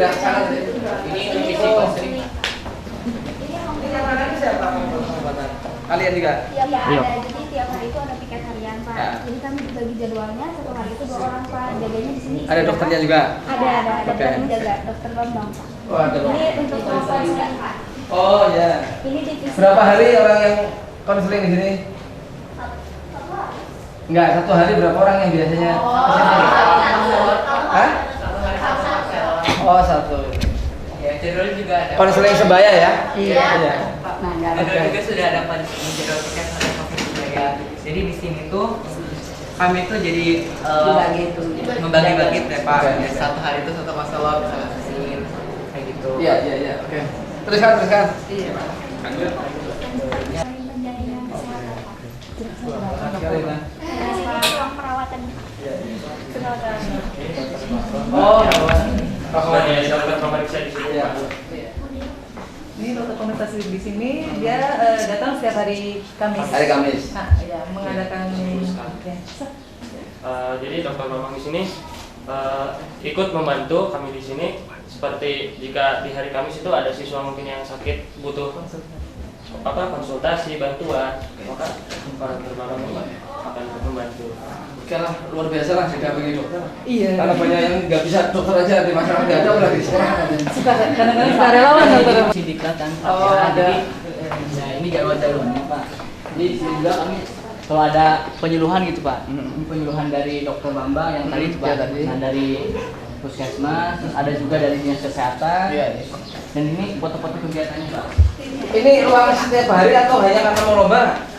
udah sangat. Ini misi konseling. Ini yang mana siapa? Kalian juga? Iya, ada. Jadi tiap hari itu ada piket harian, Pak. Ya. Jadi kami bagi jadwalnya, satu hari itu 2 orang, Pak. Jaganya di sini. Ada dokternya juga? Ada Oke. yang jaga, dokter Bambang, Pak. Oh, ada. Ini untuk konseling. Oh ya. Ini divisi. Berapa hari orang yang konseling di sini? Enggak, 1 hari berapa orang yang biasanya kesini? Hah? Oh, 1. Ya, jadwal juga ada. Konseling sebaya ya? Iya. Jadwal juga sudah ada jadwal tiket ada konseling sebaya. Jadi di sini tuh kami tuh jadi membagi-bagi Pak. Oke. Ya, 1 hari itu 1 konselor bisa ngasihin kayak gitu. Iya. Oke. Teruskan. Iya, Pak. Penjaringan kesehatan, Pak. Sekali, Nah. Di sini ruang perawatan. Oh, Dokter pemeriksa di sini. iya. Ini dokter komunitas di sini dia datang setiap hari Kamis. Hari Kamis. Nah, ya, mengadakan ya. Jadi dokter Bambang di sini ikut membantu kami di sini. Seperti jika di hari Kamis itu ada siswa mungkin yang sakit butuh konsultasi bantuan, maka dokter Bambang akan membantu. Oke lah, luar biasa lah jika bagi dokter. Iya. Karena banyak yang nggak bisa dokter aja di masyarakat nggak ada lagi sekolah. Suka kadang-kadang suka relawan dokter. Masih diklat kan. Oh, Ya, ada. jadi, nah ini gawat daruratnya Pak. Jadi di sini juga kami kalau ada penyuluhan gitu Pak. Ini penyuluhan dari dokter Bambang yang tadi itu Pak. Ya, tadi. Nah dari puskesmas, terus ada juga dari dinas kesehatan. Iya. Dan ini foto-foto kegiatannya Pak. Ini ruang setiap hari atau hanya karena mau lomba?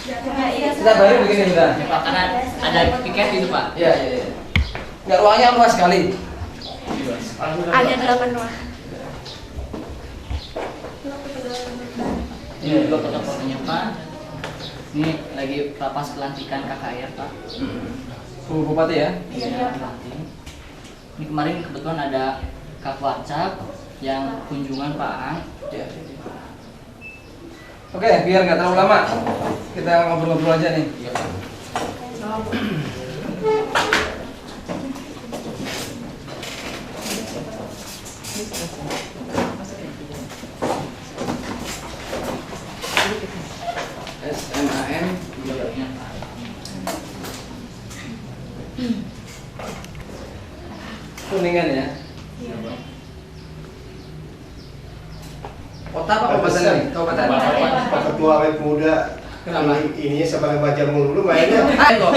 Setiap hari begini juga. Ya, Pak, karena ada piket gitu Pak. Iya. Nggak, ruangnya luas sekali. Ada 8 ruang. Ini juga foto-fotonya Pak. Ini lagi pas pelantikan KKR Pak. Bu Bupati ya? Iya, pelantik. Ini kemarin kebetulan ada Kak Wacap yang kunjungan Pak Ang. Iya. Oke, biar nggak terlalu lama, kita ngobrol-ngobrol aja nih. SMAN Kuningan ya? Kota apa kabupaten ini? Kabupaten. Pak Ketua Awet Muda. Kenapa? Ininya sebagai baca mulu mainnya. Ayo.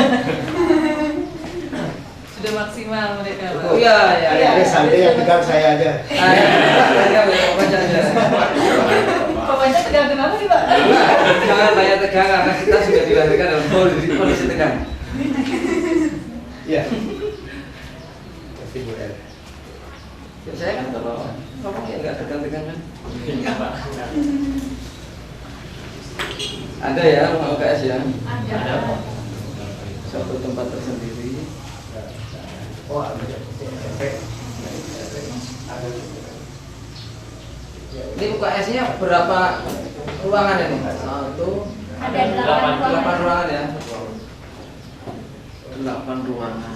Sudah maksimal mereka, Pak. Oh iya. Ini santai yang pegang saya aja. Pak Wajah tegang kenapa nih, Pak? Jangan banyak tegang karena kita sudah dilahirkan dalam kondisi tegang. Iya. Kasih Bu El. Ya, saya kan kalau ngomongnya nggak tegang-tegang kan. Ada ya rumah UKS ya? Ada. Satu tempat tersendiri. Oh, ada. Ini UKS-nya berapa ruangan ini? Satu, Ada 8 8 ruangan. ruangan ya? 8 ruangan.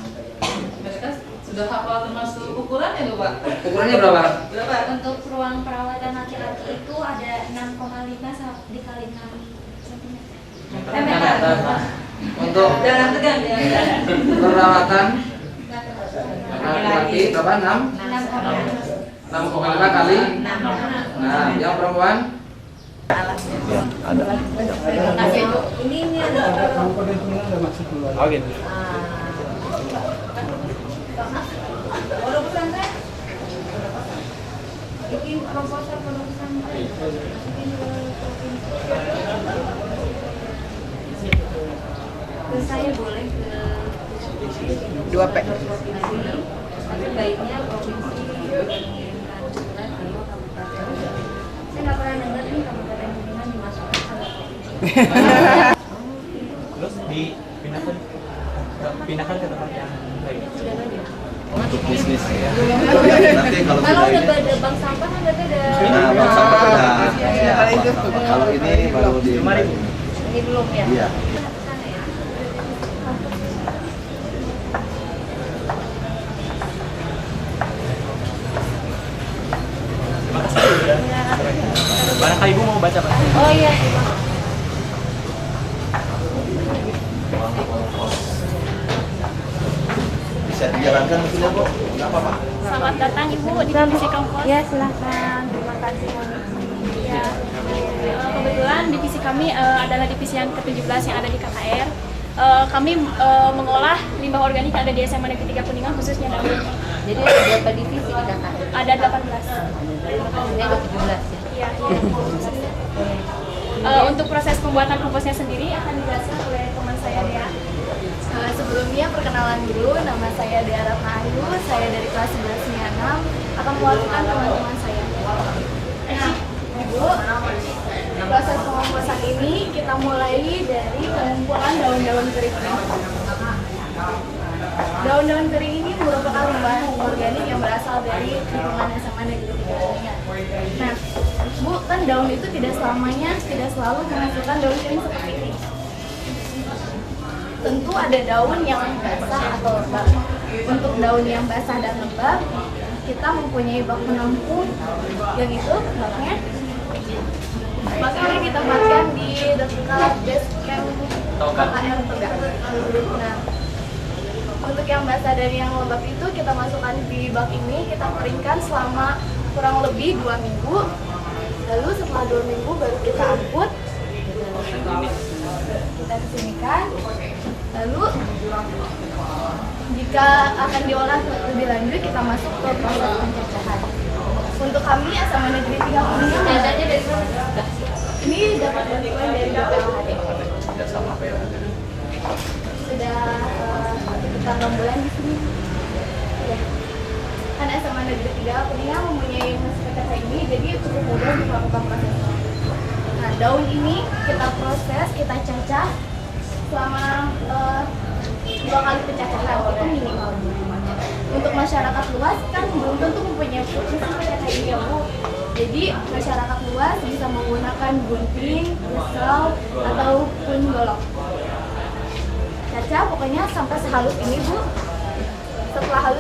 Mereka sudah hafal termasuk ukurannya loh, Pak. Ukurannya berapa? Berapa? Untuk ruang perawatan laki-laki itu ada 6,5 dikali 6 cm. Meter. Untuk Jangan tegang ya. perawatan laki-laki berapa? 6? 6,5 kali 6. Nah, yang perempuan? Ini ada. Oh gitu. Pondok pesantren. Bikin proposal pondok pesantren. Masukin ke provinsi. Terus saya boleh ke 2P. provinsi. Tapi baiknya provinsi mengirimkan surat ke kabupaten. Saya nggak pernah dengar nih kabupaten Kuningan dimasukkan sama provinsi. Terus dipindahkan ke tempat yang lain. Sudah ada. Untuk bisnis ya. Nanti kalau Kalau sudah udah ini, bank sampah kan berarti ada. nah bang sampah udah. Iya. Kalau ini baru di. Ini belum ya? Iya. Sana ya. Barangkali Ibu mau baca Pak. Oh iya, terima kasih. Bisa dijalankan mungkin ya Bu? Nggak apa-apa. Selamat datang Ibu di divisi Kompos. Ya, silakan. Terima kasih. Ya. Kebetulan divisi kami adalah divisi yang ke-17 yang ada di KKR. Kami mengolah limbah organik yang ada di SMA Negeri 3 Kuningan, khususnya daun. Jadi ada berapa divisi di KKR? Ada 18. Ini ada 17 ya? Iya. Untuk proses pembuatan komposnya sendiri akan dijelaskan oleh teman saya Dea. Sebelumnya perkenalan dulu, nama saya Dea Ratna Ayu, saya dari kelas 11 6 akan mewakilkan teman-teman saya. Ibu, proses pengomposan ini kita mulai dari pengumpulan daun-daun kering. Daun-daun kering ini merupakan limbah organik yang berasal dari lingkungan SMA Negeri 3 Kuningan. Nah, Bu, kan daun itu tidak selalu menghasilkan daun kering seperti ini. Tentu ada daun yang basah atau lembab. Untuk daun yang basah dan lembab, kita mempunyai bak penampung yang itu baknya ditempatkan di dekat base camp KKR Tegak. Nah, untuk yang basah dan yang lembab itu kita masukkan di bak ini, kita keringkan selama kurang lebih 2 minggu. Lalu setelah 2 minggu baru kita angkut, kita kesinikan. Lalu jika akan diolah lebih lanjut, kita masuk ke proses pencacahan. Untuk kami SMA Negeri 3 Kuningan, datanya dari mana? Ini dapat bantuan dari BPLHD. Sudah sekitar 6 bulan di sini. Ya. Kan SMA Negeri 3 Kuningan mempunyai SPTK ini, jadi cukup mudah untuk melakukan prosesnya. Nah, daun ini kita proses, kita cacah selama 2 kali pencacahan, itu minimal. Untuk masyarakat luas kan belum tentu mempunyai mesin kayak ini ya Bu. Jadi masyarakat luas bisa menggunakan gunting, pisau, ataupun golok. Cacah pokoknya sampai sehalus ini Bu. Setelah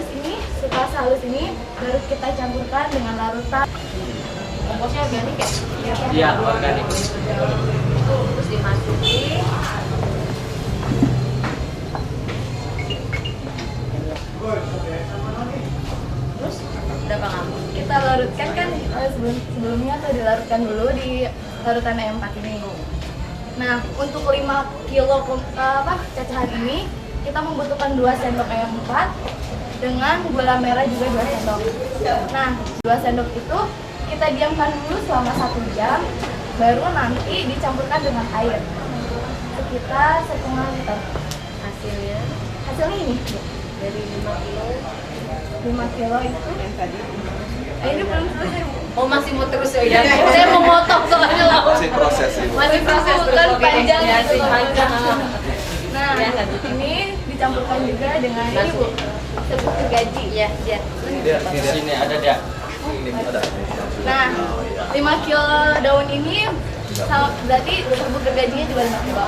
sehalus ini baru kita campurkan dengan larutan. Komposnya organik ya? Iya, organik. Terus dimasuki. Terus berapa lama? Kita larutkan kan sebelumnya tuh dilarutkan dulu di larutan E4 ini. Nah, untuk 5 kilo cacahan ini kita membutuhkan 2 sendok E4 dengan gula merah juga 2 sendok. Nah, 2 sendok itu kita diamkan dulu selama 1 jam, baru nanti dicampurkan dengan air sekitar setengah liter. Hasilnya ini Dari 5 kilo. 5 kilo itu yang tadi. Ini belum selesai. Oh, masih mau terus ya? Saya mau motong soalnya lah. Masih proses ini. Masih proses kan panjang ya, gitu. panjang. Nah, ini dicampurkan juga dengan ini Bu, tepung gergaji. Iya, iya. Di sini ada dia. Nah, 5 kilo daun ini berarti tepung gergajinya juga 5 kilo.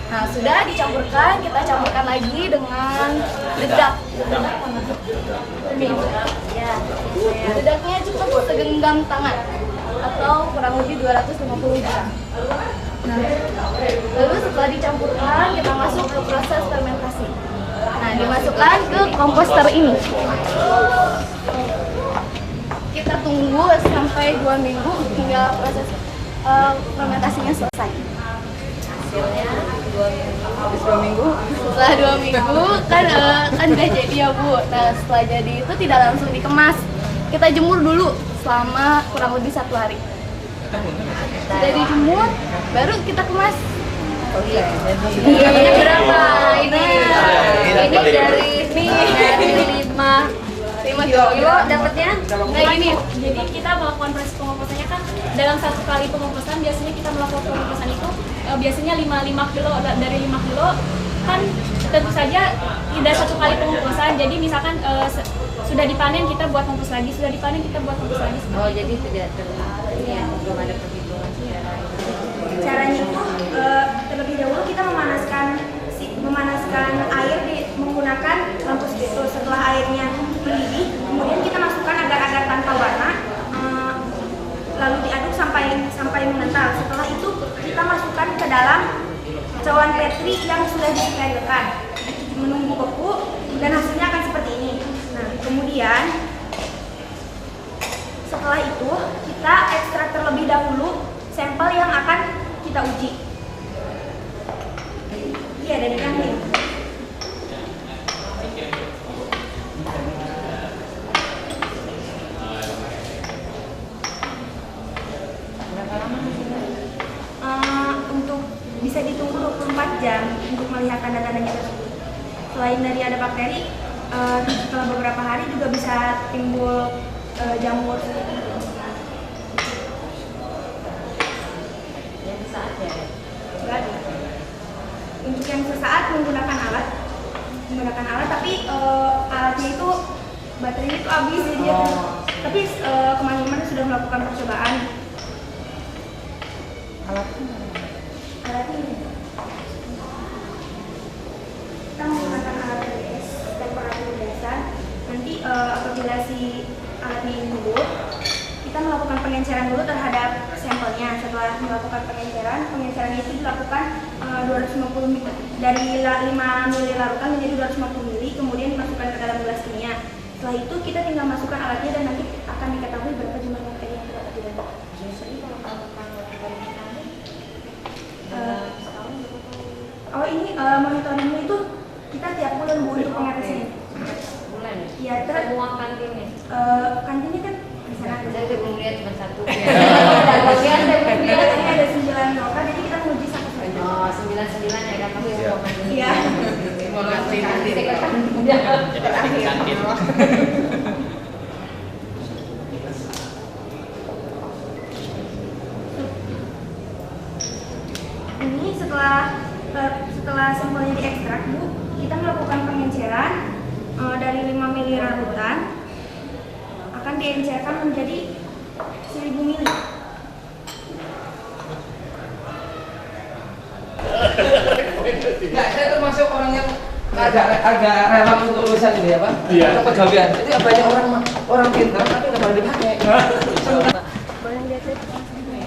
Nah, sudah dicampurkan, kita campurkan lagi dengan dedak. Ya, dedaknya cukup segenggam tangan atau kurang lebih 250 gram. Nah, lalu setelah dicampurkan, kita masuk ke proses fermentasi. Nah, dimasukkan ke komposter ini. Kita tunggu sampai 2 minggu hingga proses fermentasinya selesai. Hasilnya 2 minggu. Habis 2 minggu. Setelah 2 minggu kan udah jadi ya Bu. Nah, setelah jadi itu tidak langsung dikemas, kita jemur dulu selama kurang lebih 1 hari. Sudah dijemur, baru kita kemas. Oke. Ini berapa? Ini dari 5 kilo dapatnya? Nah ini, jadi kita melakukan proses pengomposannya kan dalam 1 kali pengomposan biasanya kita melakukan pengomposan itu biasanya 5 kilo, dari 5 kilo kan tentu saja tidak 1 kali pengomposan. Jadi misalkan sudah dipanen kita buat kompos lagi, sudah dipanen kita buat kompos lagi. Oh, jadi tidak belum ada perhitungan secara Caranya itu terlebih dahulu kita memanaskan air menggunakan lampu spidol. Setelah airnya mendidih, kemudian kita masukkan agar-agar tanpa warna lalu diaduk sampai mengental. Setelah itu kita masukkan ke dalam cawan petri yang sudah disterilkan, menunggu beku dan hasilnya akan seperti ini. Nah, kemudian setelah itu kita ekstrak terlebih dahulu sampel yang akan kita uji. Iya, dari kantin. Untuk bisa ditunggu 24 jam untuk melihat tanda-tandanya tersebut. Selain dari ada bakteri, setelah beberapa hari juga bisa timbul jamur. Yang sesaat ya? Enggak. Untuk yang sesaat menggunakan alat, tapi alatnya itu baterainya itu habis jadi tapi kemarin-kemarin sudah melakukan percobaan. Alatnya ini. Kita menggunakan alat TBS, temperatur dasar. Nanti apabila si alatnya ini hidup, kita melakukan pengenceran dulu terhadap sampelnya. Setelah melakukan pengenceran itu dilakukan 250 ml dari 5 ml larutan menjadi 250 ml, kemudian dimasukkan ke dalam gelas kimia. Setelah itu kita tinggal masukkan alatnya dan nanti akan diketahui berapa jumlah bakteri yang terdapat di dalam. Oh ini monitoringnya itu kita tiap bulan Bu untuk pengatesan. Bulan ya? Iya, semua kantinnya. Kantinnya kan di sana. Saya belum lihat cuma satu. Bagian ini ada 9 lokal, jadi kita menguji satu-satu. Oh, 99 ya kan kamu yang mau kantin. Iya. Mau kantin. Jadi kantin. Ini setelah sampelnya diekstrak Bu, kita melakukan pengenceran dari 5 ml larutan akan diencerkan menjadi 1000 ml. Nah, saya termasuk orang yang agak rela untuk lulusan ini ya Pak. Iya. Untuk pegawaian. Jadi banyak orang pintar tapi nggak pernah dipakai. Boleh lihat ya?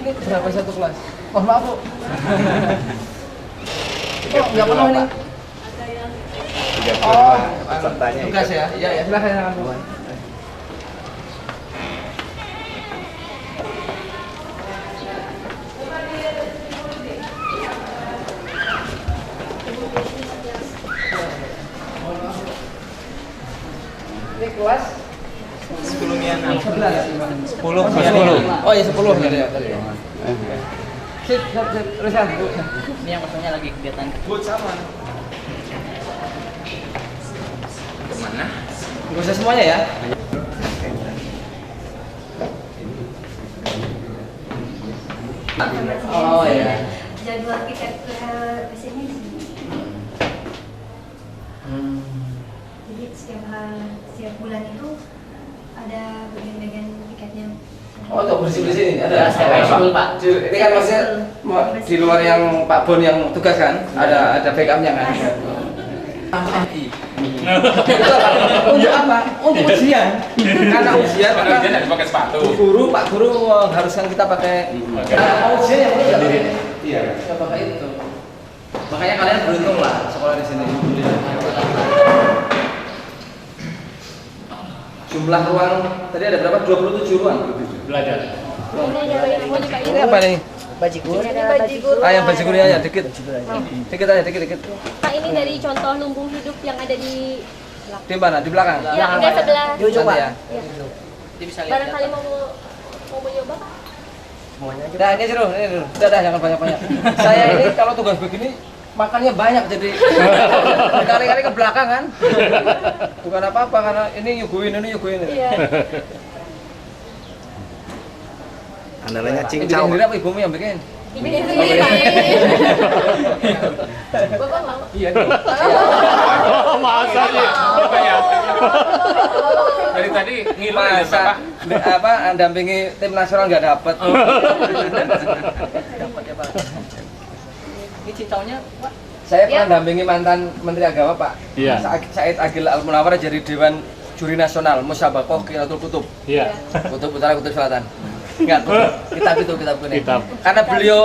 Ini berapa satu kelas? Oh maaf Bu. Oh nggak penuh ini. Oh, tugas ya? Iya ya silahkan Bu. Ini kelas 10 Mianam. 11. 10 Oh ya 10 tadi ya. Sip, terusan Bu. Ini yang maksudnya lagi kegiatan. Kemana? Nggak usah semuanya ya. Oh ya. Jadwal kita ke sini di sini. Jadi setiap bulan itu ada bagian-bagian tiketnya. Oh, untuk bersih-bersih ini ada. Saya school, Pak. Ini kan maksudnya di luar yang Pak Bon yang tugas kan, ada backupnya kan. Untuk apa? Untuk ujian. Karena ujian harus pakai sepatu. Pak guru mengharuskan kita pakai ujian yang ini nggak pakai. Iya. Nggak pakai itu. Makanya kalian beruntung lah sekolah di sini. Jumlah ruang tadi ada berapa? 27 ruang. Belajar. Ini apa nih? Bajigur. Ah, yang bajigur ya, dikit. Dikit aja, dikit. Pak, ini dari contoh lumbung hidup yang ada di Di mana? Di belakang? yang ada sebelah. Nanti ya. Nanti bisa lihat. Barangkali mau mencoba Pak? Nah, ini seru, ini seru. Udah, jangan banyak-banyak. Saya ini kalau tugas begini makannya banyak jadi kali-kali ke belakang kan. Bukan apa-apa karena ini nyuguhin. Iya. Andalanya Bikin cincau. sendiri apa ibumu yang bikin? Ini sendiri Pak. Bapak mau? Iya. Masa sih? Apa ya? Dari tadi ngilu ya Masa apa dampingi tim nasional nggak dapat. Dapat ya Pak. Ini cintaunya Pak. Saya pernah dampingi mantan Menteri Agama Pak. Iya. Said Agil Al-Munawar jadi Dewan Juri Nasional Musyabakoh Qiratul Kutub. Iya. Kutub Utara, Kutub Selatan. Enggak, kitab itu kitab kuning. Kitab. Karena beliau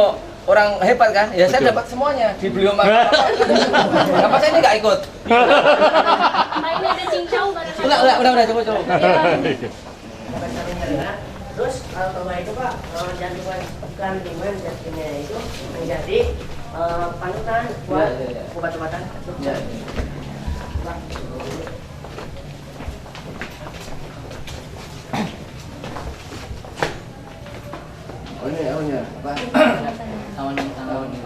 orang hebat kan, ya saya Betul. dapat semuanya di beliau makan. Kenapa saya ini nggak ikut? Ini ada cincau barangkali. Udah, coba. Terus kalau coba itu Pak, jantungan ikan liman jadinya itu menjadi panutan buat obat-obatan. Ya. Oh ini aunya apa? Tahun ini tahun ini.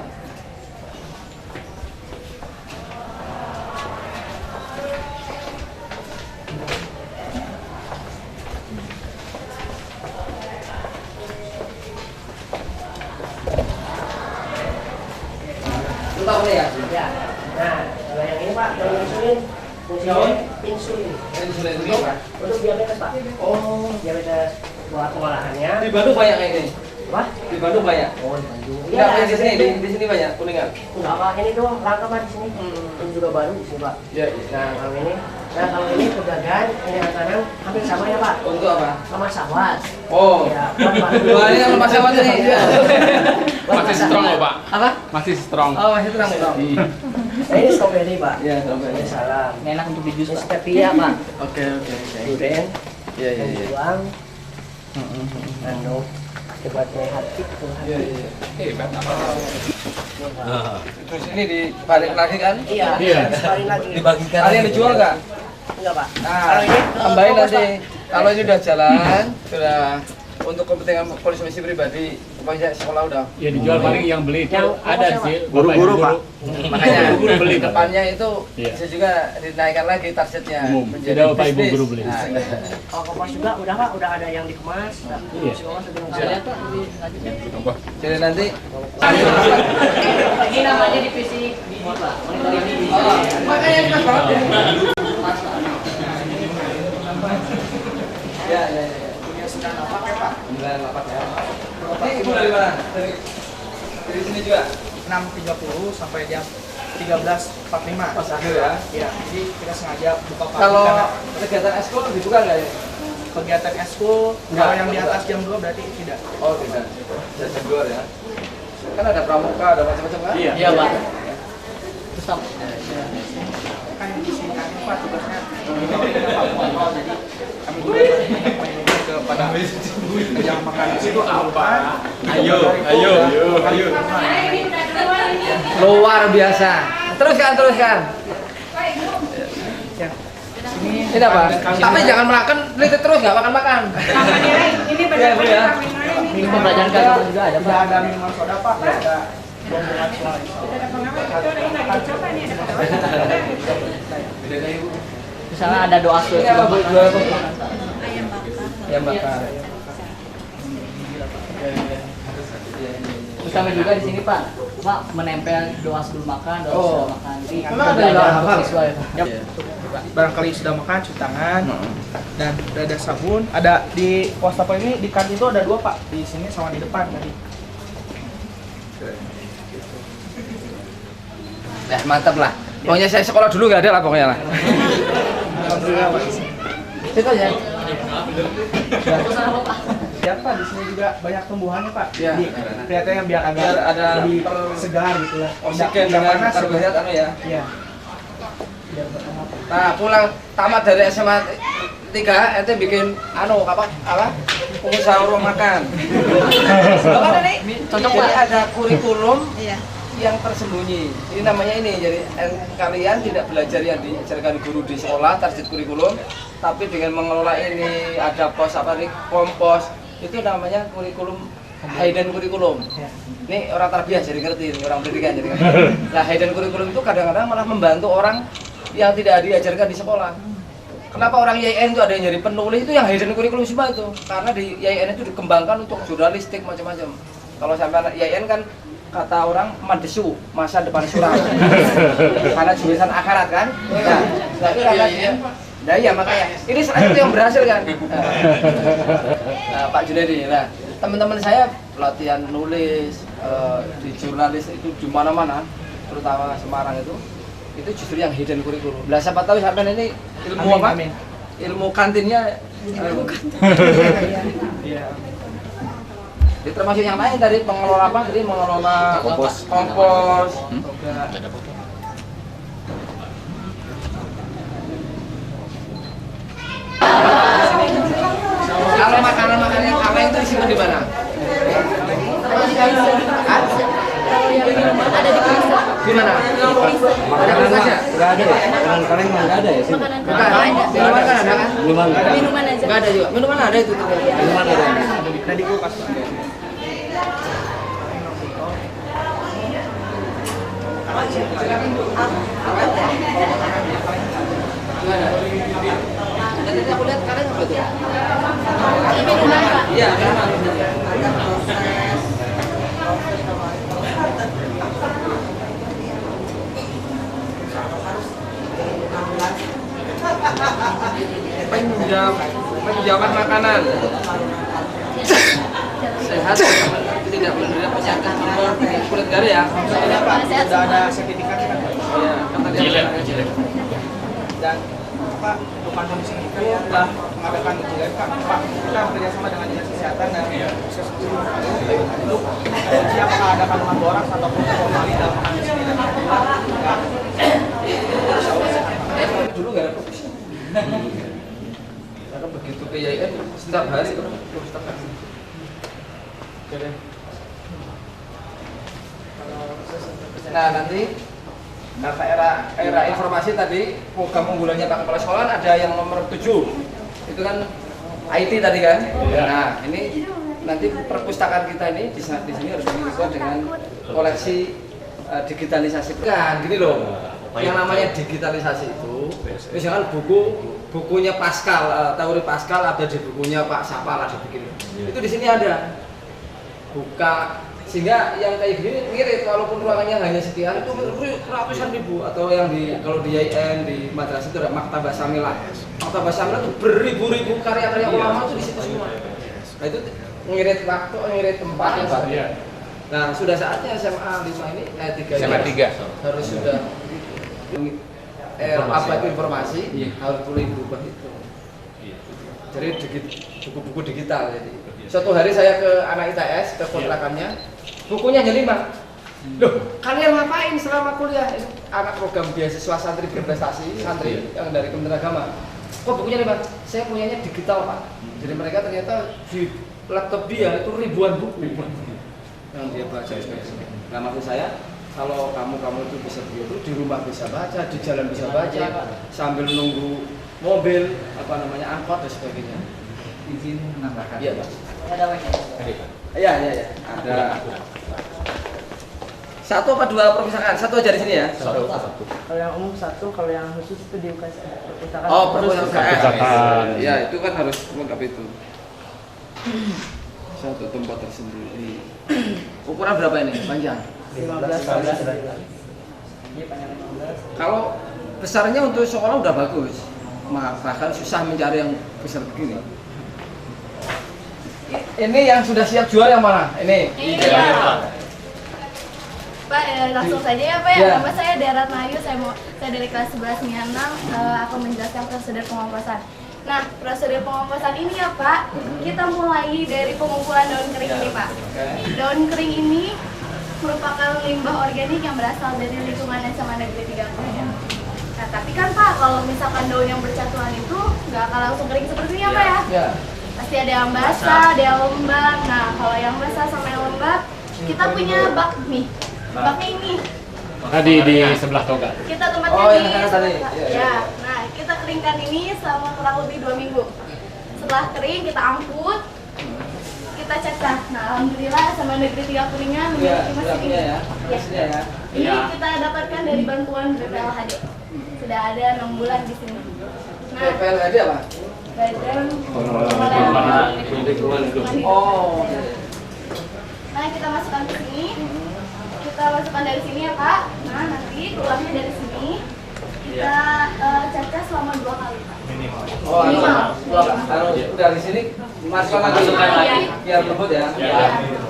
Lu tahu nih ya? Ya. Nah, kalau yang ini Pak, yang insulin, insulin Insulin itu apa? untuk diabetes Pak. Oh, Diabetes buat pengolahannya. di Bandung banyak kayak ini. Wah, Di Bandung banyak. oh di Bandung. Enggak, yang di sini, di sini banyak kuningan. Enggak Pak, ini doang langka Pak di sini. Ini juga baru di sini Pak. Iya. Nah kalau ini pegagan, ini makanan hampir sama ya Pak. Untuk apa? Sama sawat. Oh. Ya, buat bantu. Wah, ini yang lepas sawat ini. Buat Masih masak. strong loh Pak. Apa? Masih strong. Oh, masih terang. Nah, ini strawberry Pak. Iya, sampai. Ini salam. Ini enak untuk di jus Ini Pak. stevia Pak. Oke. Durian. Iya. Dan buang. Anu. Buatnya hati. Iya. Hebat. Terus ini dibalik lagi kan? Iya. Iya. Sekali lagi. Dibagikan. Ada yang dijual nggak? Enggak Pak. Nah, Kalau ini tambahin fokus, nanti. Kalau ini udah jalan, sudah untuk kepentingan konsumsi pribadi, pokoknya sekolah udah. Ya dijual paling yang beli itu Yang ada fokusnya, sih. Guru-guru, Pak. Makanya Guru beli Pak. depannya itu Iya. bisa juga dinaikkan lagi targetnya Umum. menjadi Tidak Bapak Ibu bisnis. guru beli. Nah, Kalau kompas juga udah Pak, udah ada yang dikemas. Iya. Si kompas udah Bisa lihat Pak di selanjutnya. jadi nanti Ini namanya divisi biji Pak. Monitoring biji. makanya ini pas banget ya. Ya. Punya 98 ya Pak? 98 ya. Ini ibu dari mana? Dari sini juga? 6.30 sampai jam 13.45. Pas akhir ya? Ya, jadi kita sengaja buka pagi Kalau karena kegiatan ekskul dibuka nggak ya? kegiatan eskul Enggak, kalau yang di enggak. atas jam 2 berarti tidak. Oh tidak, jam 2 ya. Kan ada pramuka, ada macam-macam kan? Iya Pak. Terus apa? Kan di sini kami Pak tugasnya Pak Muhammad, jadi kami juga menyampaikan kepada yang makan di situ apa? Ayo. Luar biasa. Teruskan. Ini apa? Tapi jangan makan, lihat terus nggak makan. Ini Iya, Bu, ya. Ini pembelajaran kagak juga ada Tidak Pak. ada minuman soda Pak, tidak ada rombongan soal. Misalnya ada doa Ini apa Bu? Jual apa Bu? Ayam bakar. Ayam bakar. Terus kami juga di sini Pak. Pak menempel doa sebelum makan, doa Oh. setelah makan. Jadi Memang ada belajar doa untuk hafal? siswa ya Pak. Yap. Barangkali sudah makan, cuci tangan, dan udah ada sabun. Ada di wastafel ini di kantin itu ada 2 Pak, di sini sama di depan tadi. Nah, mantap lah. Pokoknya saya sekolah dulu nggak ada lah pokoknya lah. Alhamdulillah Pak. Itu aja. Terus apa Pak? Ya Pak, di sini juga banyak tumbuhannya Pak. Iya. Jadi kelihatannya biar agak Biar ada lebih segar gitu lah. Oksigen Tidak dengan panas, karbohidrat anu ya. Iya. Biar bertambah. Nah, pulang tamat dari SMA 3, ente bikin anu apa? Pengusaha ruang makan. Apa nih? Cocok, Jadi Pak. ada kurikulum Iya. yang tersembunyi. Ini namanya ini. Jadi kalian tidak belajar yang diajarkan guru di sekolah, target kurikulum, tapi dengan mengelola ini ada pos apa nih? Kompos. Itu namanya kurikulum hidden kurikulum. Ini orang tarbiyah jadi ngerti, ini orang pendidikan jadi ngerti. Nah, hidden kurikulum itu kadang-kadang malah membantu orang yang tidak diajarkan di sekolah. Kenapa orang YIN itu ada yang jadi penulis itu yang hidden kurikulum semua itu? Karena di YIN itu dikembangkan untuk jurnalistik macam-macam. Kalau sampai anak YIN kan kata orang mandesu, masa depan suram. Karena jurusan akhirat kan? Nah, tapi karena nah iya makanya ini salah satu yang berhasil kan. Nah, Pak Junedi, nah teman-teman saya pelatihan nulis di jurnalis itu di mana-mana, terutama Semarang itu justru yang hidden kurikulum. Lah siapa tahu sampean ini ilmu Amin, apa? amin. Ilmu kantinnya. Iya. Jadi termasuk yang lain dari pengelola apa? Jadi mengelola kompos. Juga. Kalau makanan-makanan yang kaleng itu disimpan di mana? Di mana? Ada kulkasnya? Nggak ada ya? Makanan kaleng nggak ada ya sih? Bukan. Minuman kan ada kan? Minuman nggak ada. Minuman aja. Nggak ada juga. Minuman ada itu. Minuman ada. Ada di kulkas. Gimana? Dan tadi aku lihat kaleng apa tuh? Minuman, Pak. Iya, minuman. Penjaman makanan sehat, tidak menderita penyakit kulit garis ya. Sudah ada sertifikatnya kan? Iya, kata dia. Dan Pak, untuk kantor di sini kan telah mengadakan ujian Pak. Kita bekerjasama dengan dinas kesehatan dan puskesmas untuk uji apakah ada kandungan boraks ataupun formalin dalam makanan di sini. Dulu nggak ada profesi. Karena begitu ke IAIN setiap hari terus setiap hari. Oke deh. Nah nanti data era informasi tadi program unggulannya Pak Kepala Sekolah ada yang nomor 7 itu kan IT tadi kan. Nah ini nanti perpustakaan kita ini di sini harus dibuat dengan koleksi digitalisasi. Kan gini loh, yang namanya digitalisasi itu misalkan bukunya Pascal, teori Pascal ada di bukunya Pak Sapal ada begini. Itu di sini ada. Buka sehingga yang kayak gini ngirit walaupun ruangannya hanya sekian itu ratusan ribu atau yang kalau di IAIN di madrasah itu ada Maktabah Samilah. Maktabah Samilah itu beribu-ribu karya-karya ulama itu di situ semua. Nah itu ngirit waktu, ngirit tempat. Nah sudah saatnya SMA 5 ini 3 harus sudah apa itu informasi harus boleh berubah itu. Jadi buku-buku digital jadi. Suatu hari saya ke anak ITS ke kontrakannya, bukunya hanya 5. Loh, kalian ngapain selama kuliah? Ini anak program beasiswa santri berprestasi, santri yang dari Kementerian Agama. Kok bukunya 5? Saya punyanya digital Pak. Jadi mereka ternyata di laptop dia itu ribuan buku yang dia baca. Nah maksud saya, kalau kamu itu bisa begitu, di rumah bisa baca, di jalan bisa baca, sambil nunggu mobil, angkot dan sebagainya. Izin menambahkan. Iya Pak. Ada banyak. Iya. Ada. 1 apa 2 perpustakaan? 1 aja di sini ya. 1. Kalau yang umum 1, kalau yang khusus itu di perpustakaan. Oh, perpustakaan. Iya, itu kan harus lengkap itu. 1 tempat tersendiri. Ukuran berapa ini? Panjang? 15. Kalau besarnya untuk sekolah udah bagus. Bahkan susah mencari yang besar begini. Ini yang sudah siap jual yang mana? Ini. Iya. Pak, langsung saja ya Pak ya. Nama saya Darat Mayu, saya dari kelas 11 Mianang akan menjelaskan prosedur pengomposan. Nah, prosedur pengomposan ini ya Pak, kita mulai dari pengumpulan daun kering ini Pak. Daun kering ini merupakan limbah organik yang berasal dari lingkungan SMA Negeri 3 Kuningan. Nah, tapi kan Pak, kalau misalkan daun yang bercatuan itu nggak akan langsung kering seperti ini ya Pak ya? Pasti ada yang basah, ada yang lembab. Nah, kalau yang basah sama yang lembab, kita punya bak nih. Baknya ini. Tadi di sebelah toga. Kita tempatnya di tadi. Ya. Nah, kita keringkan ini selama kurang lebih 2 minggu. Setelah kering kita angkut, kita cecah. Nah, alhamdulillah SMA Negeri 3 Kuningan memiliki mesin ini. Ya. Ini kita dapatkan dari bantuan BPLHD. Sudah ada 6 bulan di sini. Nah, BPLHD apa? Badan Oh. Nah, kita masukkan ke sini. Kita masukkan dari sini ya Pak. Nah, nanti keluarnya dari sini kita cacah selama 2 kali Pak. Oh, harus dari sini masukkan lagi biar lembut ya.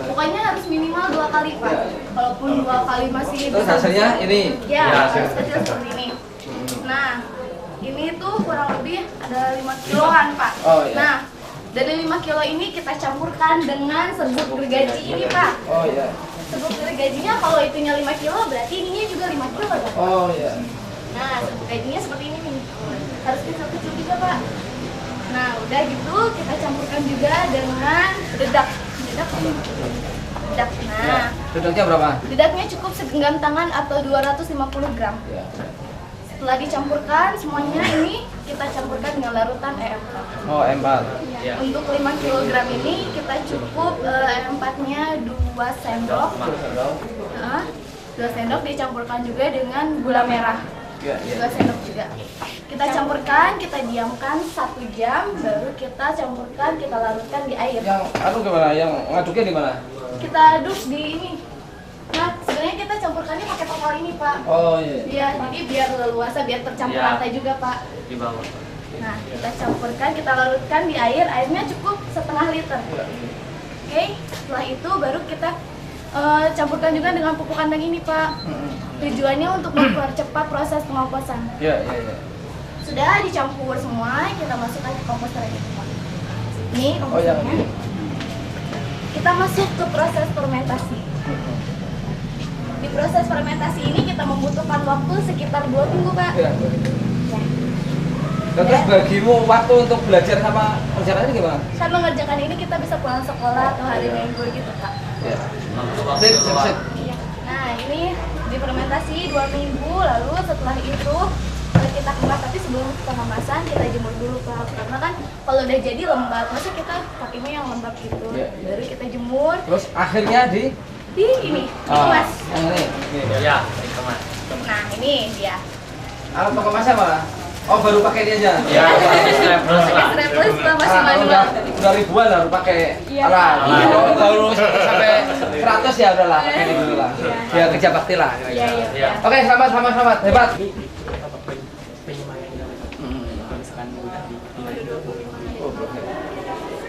Pokoknya harus minimal 2 kali Pak. Kalaupun 2 kali masih terus hasilnya ini. Ya, kecil seperti ini. Nah, ini tuh kurang lebih ada 5 kiloan Pak. Oh, iya. Nah, Dari 5 kilo ini kita campurkan dengan serbuk gergaji ini Pak. Oh iya. Serbuk gergajinya kalau itunya 5 kilo berarti ininya juga 5 kilo Pak. Oh iya. Nah serbuk gergajinya seperti ini nih. Harus kecil-kecil juga Pak. Nah udah gitu kita campurkan juga dengan dedak. Dedak. Nah Dedaknya berapa? dedaknya cukup segenggam tangan atau 250 gram. Ya. Setelah dicampurkan semuanya ini kita campurkan dengan larutan EM4. Oh M4. Ya. Untuk 5 kg ini kita cukup EM4-nya 2 sendok. 2 sendok dicampurkan juga dengan gula merah. 2 sendok juga. Kita campurkan, kita diamkan 1 jam, baru kita campurkan, kita larutkan di air. Yang gimana? Yang ngaduknya di mana? Kita aduk di ini. Nah, sebenarnya kita campurkannya pakai tokol ini, Pak. Oh iya. Iya, jadi biar leluasa, biar tercampur rata juga, Pak. Di bawah. Nah, kita campurkan, kita larutkan di air, airnya cukup setengah liter. Oke, setelah itu baru kita campurkan juga dengan pupuk kandang ini, Pak. Tujuannya untuk mempercepat proses pengomposan. Iya. Sudah dicampur semua, kita masukkan ke komposter ini, Pak. Ini komposternya. Kita masuk ke proses fermentasi. Di proses fermentasi ini kita membutuhkan waktu sekitar 2 minggu, Pak. Iya. Terus bagimu waktu untuk belajar sama kerjaannya gimana? Saat mengerjakan ini kita bisa pulang sekolah atau hari Minggu gitu, Pak. Iya. Sip. Iya. Nah, ini difermentasi 2 minggu, lalu setelah itu kita kemas, tapi sebelum pengemasan kita jemur dulu, Pak. Karena kan kalau udah jadi lembab, masa kita pakainya yang lembab gitu. Baru kita jemur. Terus akhirnya di ini dikemas. Yang ini. Iya, dikemas. Nah, ini dia. Alat pengemasnya mana? Oh, baru pakai ini aja. Iya, strapless lah. Strapless Pak, masih manual. Udah ribuan baru pakai Iya. alat. Baru sampai 100 ya udahlah, pakai ini dulu lah. Biar kerja bakti lah. Iya. Oke, selamat. Hebat.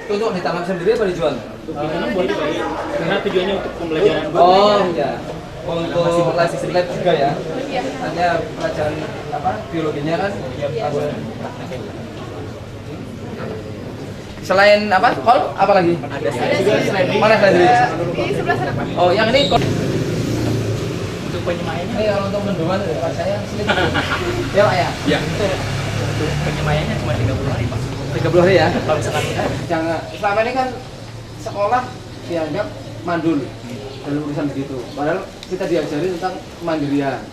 Untuk di taman sendiri apa dijual? Karena tujuannya untuk pembelajaran. Oh iya. Untuk lab juga ya. Hanya pelajaran biologinya kan. Selain apa? Kol apa lagi? Ada juga sliding. Mana sliding? Di sebelah sana, Pak. Oh, yang ini kol. Untuk penyemayannya. Ini kalau untuk mendoan saya sedikit. Ya, Pak ya? Ya. Untuk penyemayannya cuma 30 hari, Pak. 30 hari ya? Kalau misalkan Jangan, selama ini kan sekolah dianggap mandul dalam urusan begitu. Padahal kita diajari tentang kemandirian.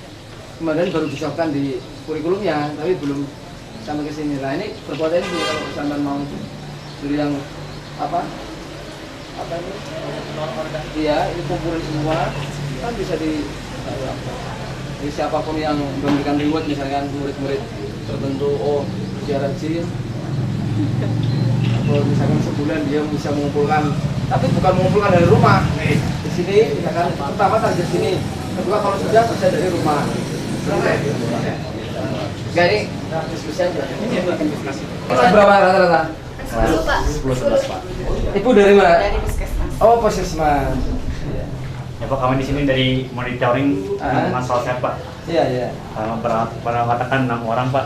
Kemandirian baru disahkan di kurikulumnya, tapi belum sampai ke sini. Nah ini berpotensi kalau misalkan mau beli yang apa ini? Iya, ini kumpulin semua kan bisa jadi siapapun yang memberikan reward, misalkan murid-murid tertentu, oh dia rajin, atau misalkan sebulan dia bisa mengumpulkan, tapi bukan mengumpulkan dari rumah. Di sini misalkan pertama target sini, kedua kalau sudah bisa dari rumah. Enggak, ini diskusi aja. Berapa rata-rata? 10, Pak. 10 Pak. Ibu dari mana? Dari puskesmas. Oh, puskesmas. Ya Pak, kami di sini dari monitoring masalah sehat Pak. Iya. Perawatan 6 orang Pak.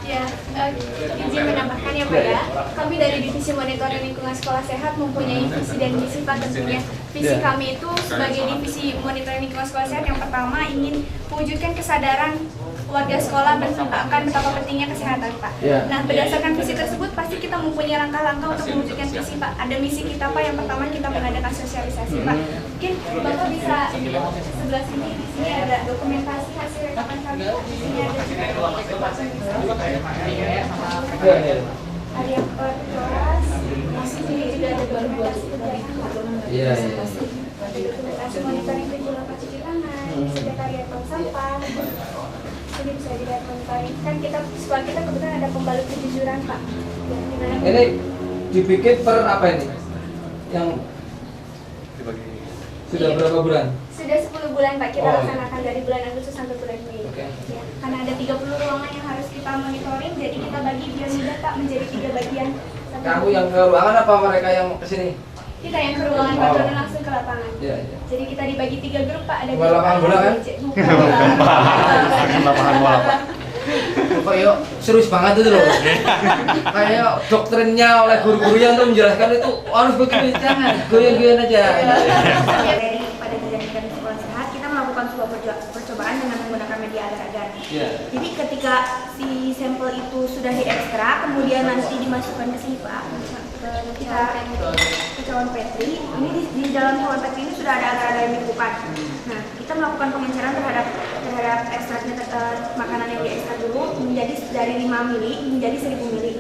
Ya, izin menambahkan ya Pak ya. Kami dari Divisi Monitoring Lingkungan Sekolah Sehat mempunyai visi dan misi Pak tentunya. Visi kami itu sebagai Divisi Monitoring Lingkungan Sekolah Sehat yang pertama ingin mewujudkan kesadaran warga sekolah akan betapa pentingnya kesehatan Pak. Nah, berdasarkan visi tersebut pasti kita mempunyai langkah-langkah untuk mewujudkan visi Pak. Ada misi kita Pak, yang pertama kita mengadakan sosialisasi Pak. Mungkin Bapak bisa sebelah sini, di sini ada dokumentasi hasil rekaman kami, di sini ada ada yang kelas, di sini juga ada dokumentasi dari Iya. ada dokumentasi monitoring kegiatan cuci tangan, sekretariat tong sampah. Ini bisa dilihat monitoring. Kan sekolah kita kebetulan ada pembalut kejujuran Pak. Ini dibikin per apa ini? Yang sudah berapa bulan? Sudah 10 bulan Pak, kita laksanakan dari bulan Agustus sampai bulan Mei. Ya, karena ada 30 ruangan yang harus kita monitoring, jadi kita bagi biar mudah Pak menjadi 3 bagian. Kamu yang ke ruangan apa mereka yang ke sini? Kita yang ke ruangan Pak, turun langsung ke lapangan. Iya. Jadi kita dibagi 3 grup Pak, ada lapangan bola kan? Lapangan bola Pak. kayak serius banget itu loh. Kayak doktrinnya oleh guru-gurunya untuk menjelaskan itu harus begini, jangan goyang-goyang aja. Dari pada dijadikan sekolah sehat, kita melakukan sebuah percobaan dengan menggunakan media agar-agar. Jadi ketika si sampel itu sudah diekstrak, kemudian nanti dimasukkan ke sini Pak, ke cawan Petri. Ini di dalam cawan Petri ini sudah ada agar-agar yang dikumpulkan. Nah, kita melakukan pengenceran terhadap ekstraknya makanan yang diekstrak dulu menjadi dari 5 mili menjadi 1000 mili.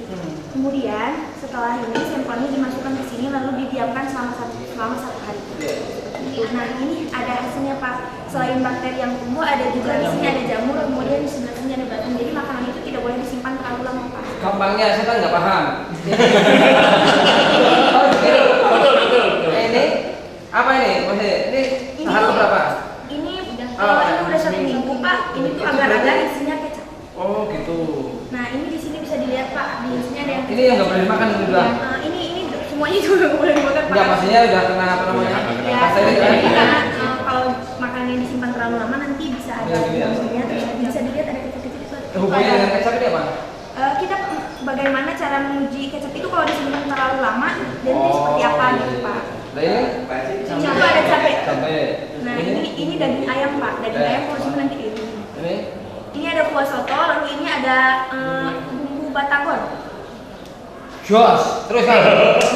Kemudian setelah ini sampelnya dimasukkan ke sini lalu didiamkan selama 1 hari. Nah, ini ada hasilnya Pak. Selain bakteri yang tumbuh, ada juga di sini ada jamur, kemudian di sebelah sini ada belatung. Jadi makanan itu tidak boleh disimpan terlalu lama Pak. Gampangnya saya kan nggak paham. Betul. Ini apa ini? Maksudnya ini tahap berapa? Ini udah 1 minggu Pak. Ini tuh agar-agar isinya kecap. Oh gitu. Nah, ini di sini bisa dilihat Pak. Di sini ada yang Ini yang nggak boleh dimakan udah. ini semuanya juga nggak boleh dimakan Pak. Enggak, maksudnya udah kena apa namanya? Ya, jadi karena kalau makanan yang disimpan terlalu lama nanti bisa ada jamurnya, bisa dilihat ada kecap-kecap itu. Hubungannya dengan kecap ini apa? Kita bagaimana cara menguji kecap itu kalau disimpan terlalu lama dan dia seperti apa gitu Pak. Nah ini? Ini tuh ada cabai. Cabai. Nah ini daging ayam Pak, daging ayam kalau disimpan nanti ini. Ini ada kuah soto, lalu ini ada bumbu batagor. Jos, terus kan?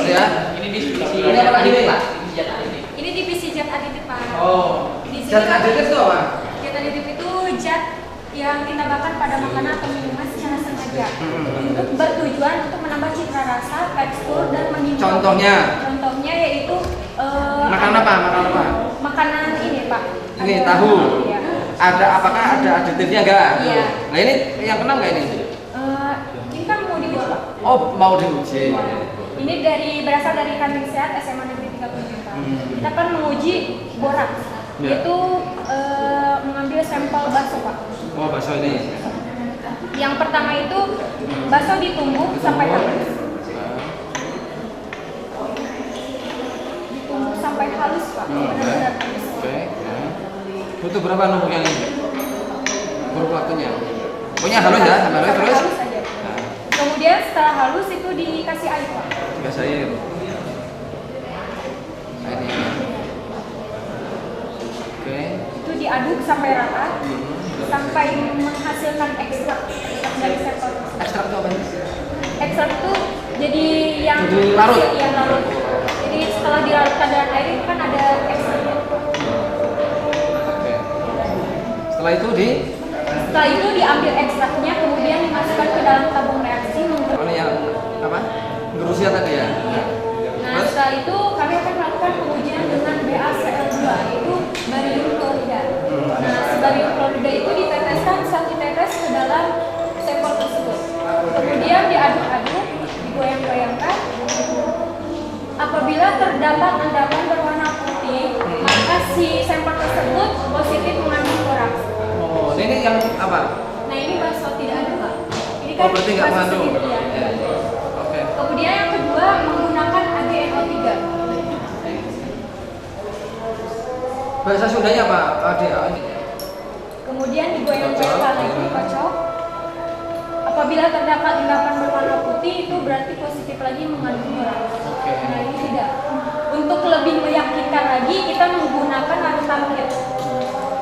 Ya. Ini divisi Ini apa lagi nih? Pak? Divisi zat aditif. Ini divisi zat aditif Pak. Oh. Di sini Zat aditif itu apa? Zat aditif itu zat yang ditambahkan pada makanan atau minuman secara sengaja untuk bertujuan untuk menambah citra rasa, tekstur dan menimbulkan. Contohnya yaitu makanan apa? Makanan ini Pak. Ini tahu. Iya. Apakah ada aditifnya enggak? Iya. Nah ini yang kena enggak ini? Ini kan mau diuji Pak. Oh, mau diuji. Ini berasal dari Kandang Sehat SMA Negeri 3 Pak. Kita kan menguji boraks, yaitu mengambil sampel bakso Pak. Oh, bakso ini. Yang pertama itu bakso ditumbuk sampai halus. Ditumbuk sampai halus Pak, benar-benar halus. Oke. Butuh berapa numbuknya ini? Berapa waktunya? Pokoknya halus ya, sampai halus terus. Halus aja. Kemudian setelah halus itu dikasih air Pak. Dikasih air. Ini. Oke. Itu diaduk sampai rata, sampai menghasilkan ekstrak dari sampel. Ekstrak itu apa? Ekstrak itu jadi yang larut. Yang larut. Jadi setelah dilarutkan dengan air itu kan ada ekstraknya. Oke. Setelah itu diambil ekstraknya, kemudian dimasukkan ke dalam tabung reaksi. Ini yang apa? Gerusia tadi ya. Nah, setelah itu kami akan melakukan pengujian dengan BaCl2, yaitu barium klorida. Nah, si barium klorida itu diteteskan 1 tetes ke dalam sampel tersebut. Kemudian diaduk-aduk, digoyang-goyangkan. Apabila terdapat endapan berwarna putih, maka si sampel tersebut positif mengandung boraks. Oh, ini yang apa? Nah, ini bakso tidak ada Pak. Ini kan berarti nggak bakso mengandung. sendiri, ya. Oke. Kemudian yang kedua menggunakan AgNO3. Bahasa Sundanya apa? Kemudian digoyang-goyangkan lagi, dikocok. Apabila terdapat endapan berwarna putih, itu berarti positif lagi mengandung boraks. Nah, ini tidak. Untuk lebih meyakinkan lagi, kita menggunakan larutan kit.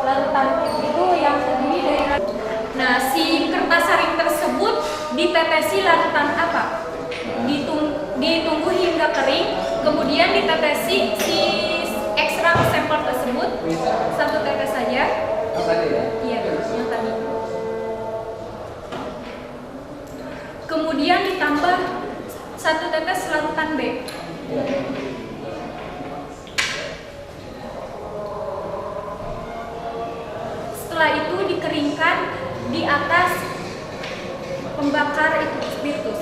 Larutan kit itu yang terdiri dari. Nah, si kertas saring tersebut ditetesi larutan apa? Ditunggu hingga kering, kemudian ditetesi si ekstrak sampel tersebut 1 tetes saja. Yang tadi ya? Iya, yang tadi. Kemudian ditambah 1 tetes larutan B. Setelah itu dikeringkan di atas pembakar itu spiritus.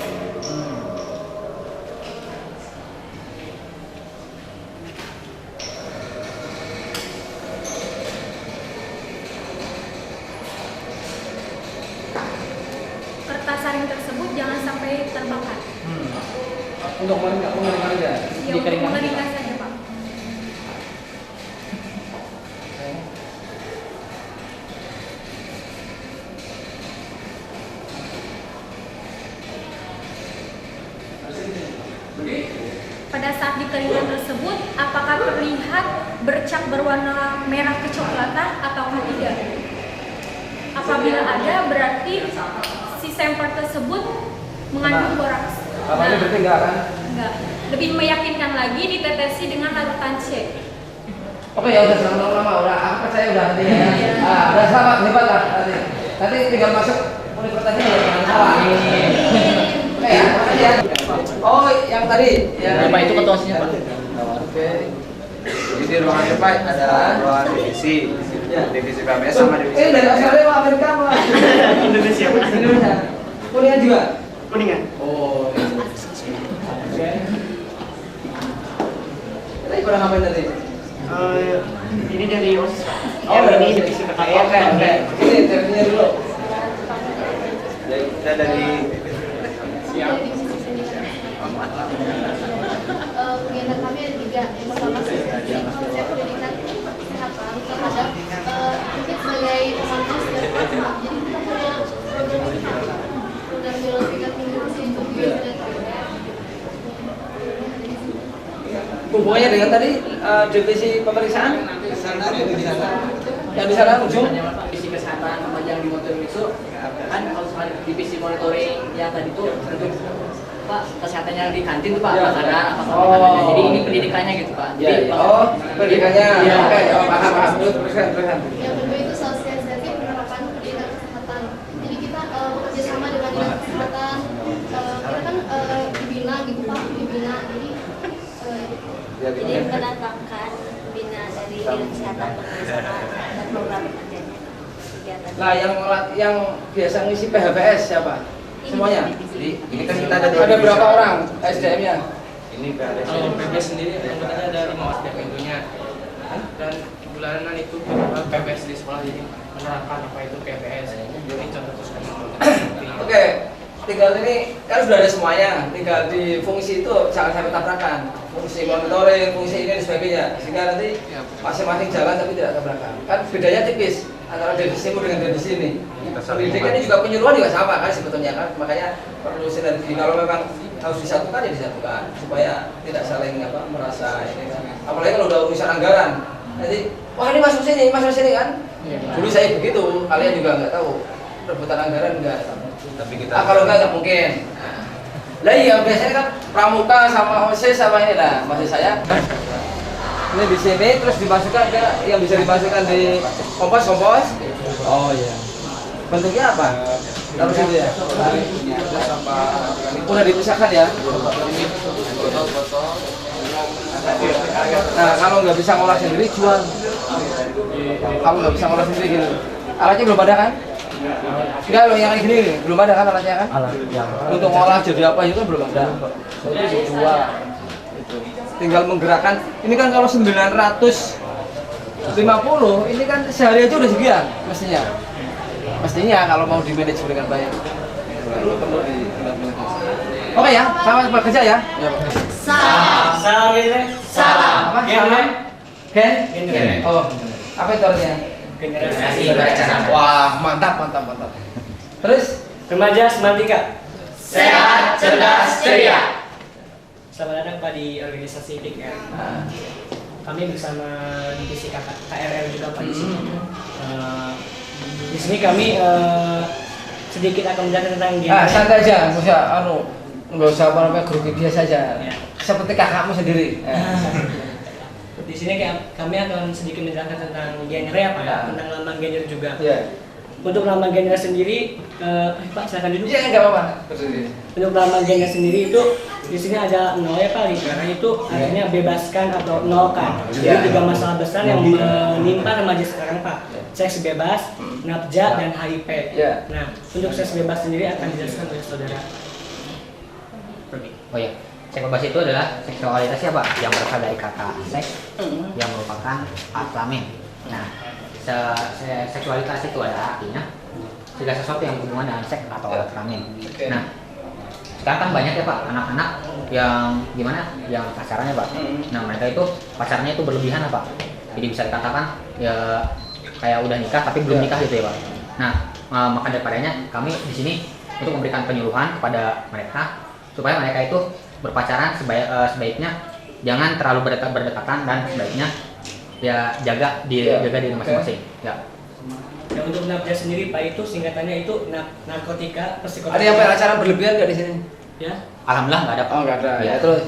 Kertas saring tersebut jangan sampai terbakar. Untuk mengeringkan ya? Ya, untuk mengeringkan saja Pak. saat dikeringkan tersebut apakah terlihat bercak berwarna merah kecoklatan atau tidak? Apabila ada, berarti si sampel tersebut mengandung boraks. Kalau ini berarti enggak kan? Enggak. Lebih meyakinkan lagi ditetesi dengan larutan C. Oke ya udah lama udah aku percaya udah nanti ya. Udah sama hebat lah nanti. Nanti tinggal masuk universitasnya ya jangan salah. Oke ya, makasih ya. Oh yang tadi yang Pak itu ketuasinya Pak. Oke. Jadi di ruangan depan ada ruangan divisi, divisi PMS sama divisi. Ini dari Australia apa Amerika apa? Indonesia Pak. Indonesia. Kuningan juga? Kuningan. Oh. Oke. Tadi pada ngapain tadi? Ini dari OSIS Pak. Oh, Ini divisi PKN. Oke. Ini interviewnya dulu. Kita dari Kegiatan kami ada 3. Yang pertama konsep pendidikan kesehatan terhadap mungkin sebagai pemantau setiap tahun. Jadi kita punya program jalan tingkat minggu untuk Hubungannya dengan tadi divisi pemeriksaan? Yang di sana ujung? Divisi kesehatan sama yang di monitoring itu kan kalau sama divisi monitoring yang tadi tuh untuk Pak kesehatannya di kantin tuh Pak, Ya. makanan apa makanannya. Jadi ini pendidikannya gitu Pak. Jadi pendidikannya. Ya. Oke, paham. Teruskan. Yang kedua itu sosialisasi penerapan pendidikan kesehatan. Jadi kita bekerja sama dengan dinas kesehatan. Kita kan dibina gitu Pak, dibina. Jadi mendatangkan bina dari dinas kesehatan bersama dan program kerjanya kegiatan. Nah, yang biasa ngisi PHBS siapa? Semuanya. Jadi ini kan kita ada berapa orang SDM-nya? Ini PMS. Kalau PBS sendiri anggotanya ada 5 SDM tentunya. Dan bulanan itu PBS di sekolah, jadi menerapkan apa itu PBS. Jadi contoh terus Oke, tinggal ini kan sudah ada semuanya. Tinggal di fungsi itu jangan sampai tabrakan. Fungsi monitoring, fungsi ini dan sebagainya. Sehingga nanti masing-masing jalan tapi tidak tabrakan. Kan bedanya tipis antara divisimu dengan divisi ini. Pendidikan ini juga penyuluhan juga sama kan sebetulnya kan. Makanya perlu sinergi. Kalau memang harus disatukan ya disatukan supaya tidak saling merasa ini kan. Apalagi kalau udah urusan anggaran. Nanti wah ini masuk sini kan. Dulu saya begitu, kalian juga nggak tahu. Rebutan anggaran enggak. Tapi kita Kalau enggak mungkin. Lah iya biasanya kan pramuka sama OSIS sama ini lah. Maksud saya ini di sini terus dimasukkan ke yang bisa dimasukkan di kompos. Oh iya. Bentuknya apa? Taruh situ ya. Udah dipisahkan ya. Nah kalau nggak bisa ngolah sendiri jual. Kalau nggak bisa ngolah sendiri gitu. Alatnya belum ada kan? Enggak loh yang gini nih, belum ada kan alatnya kan? Alat yang untuk ngolah jadi apa itu belum ada. Itu dijual. Tinggal menggerakkan. Ini kan kalau 950 ini kan sehari aja udah sekian mestinya. Mestinya kalau mau di manage dengan baik. Oke ya, sama bekerja ya. Salam gitu. Salam. Apa? Salam. Gen? Oh, apa itu artinya? Generasi berencana. Wah, mantap. Terus remaja semantika. Sehat, cerdas, ceria. Selamat datang Pak di organisasi PIKR. Kami bersama divisi KRL juga Pak di sini. Di sini kami sedikit akan menjelaskan tentang santai aja, nggak usah apa-apa grogi biasa saja. Seperti kakakmu sendiri. Di sini kami akan sedikit menjelaskan tentang genre ya Pak, tentang lambang genre juga. Untuk lambang genre sendiri, Pak silakan duduk. Iya nggak apa-apa. Untuk lambang genre sendiri itu di sini ada nol ya Pak, karena itu artinya bebaskan atau nolkan. Jadi tiga masalah besar yang menimpa remaja sekarang Pak. Seks bebas, nafja, dan HIV. Nah, untuk seks bebas sendiri akan dijelaskan oleh saudara. Oh ya, seks bebas itu adalah seksualitas ya Pak, yang berasal dari kata seks yang merupakan alat kelamin. Nah, seksualitas itu adalah artinya segala sesuatu yang berhubungan dengan seks atau alat kelamin. Nah, sekarang kan banyak ya Pak anak-anak yang gimana, yang pacarannya Pak. Nah mereka itu pacarnya itu berlebihan lah Pak. Jadi bisa dikatakan ya kayak udah nikah tapi belum nikah gitu ya Pak. Nah maka daripadanya kami di sini untuk memberikan penyuluhan kepada mereka supaya mereka itu berpacaran sebaiknya jangan terlalu berdekatan dan sebaiknya ya jaga diri masing-masing. Ya. Dan untuk NAPJA sendiri Pak itu singkatannya itu narkotika psikotropa. Ada yang pacaran berlebihan nggak di sini? Ya. Alhamdulillah nggak ada. Oh nggak ada. Ya terus.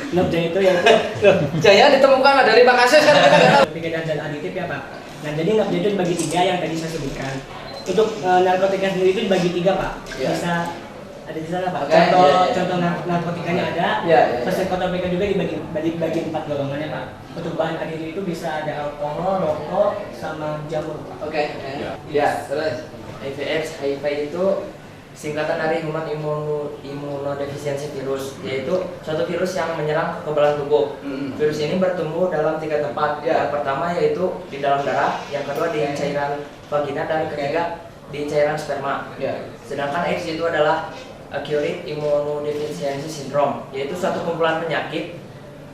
NAPJA itu yang itu Jaya ditemukan dari Makassar kan kita nggak tahu. pikiran dan aditif ya Pak. Nah jadi NAPJA itu dibagi 3 yang tadi saya sebutkan. Untuk narkotika sendiri itu dibagi 3 Pak. Ya. Bisa ada di sana Pak. Okay, Contoh narkotikanya ada. Psikotropika juga dibagi 4 golongannya Pak. Untuk bahan aditif itu bisa ada alkohol, rokok, sama jamur Pak. Oke. Ya terus. HIV itu singkatan dari Human Immunodeficiency Virus, yaitu suatu virus yang menyerang kekebalan tubuh. Virus ini bertumbuh dalam 3 tempat. Yang pertama yaitu di dalam darah, yang kedua di cairan vagina, dan ketiga di cairan sperma. Sedangkan AIDS itu adalah Acute Immunodeficiency Syndrome, yaitu suatu kumpulan penyakit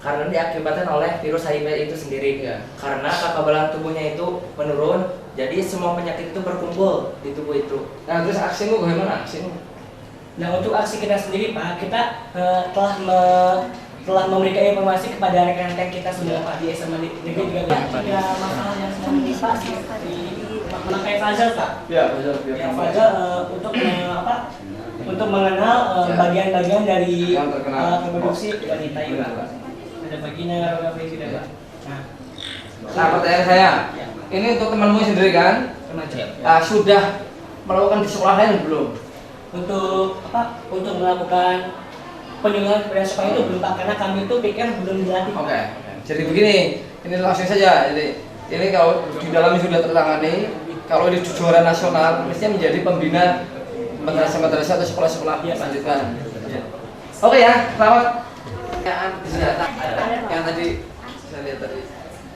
karena diakibatkan oleh virus HIV itu sendiri. Karena kekebalan tubuhnya itu menurun, jadi semua penyakit itu berkumpul di tubuh itu. Nah terus aksimu bagaimana? Aksimu? Nah untuk aksi kita sendiri Pak, kita telah memberikan informasi kepada rekan-rekan kita semua Pak di SMA Negeri juga ada masalah yang sedang dibahas di Makassar Fajar Pak. Ya Fajar untuk mengenal bagian-bagian dari reproduksi wanita itu Pak. Ada vagina, rongga juga Pak. Nah pertanyaan saya, ini untuk temanmu sendiri kan? Sudah melakukan di sekolah lain belum? Untuk untuk melakukan penyuluhan kepada sekolah itu belum Pak, karena kami itu pikir belum dilatih. Oke. Jadi begini, ini langsung saja. Jadi ini kalau di dalamnya sudah tertangani, kalau di juara nasional mestinya menjadi pembina madrasah atau sekolah-sekolah lanjutan. Oke ya, selamat. Yang tadi saya lihat tadi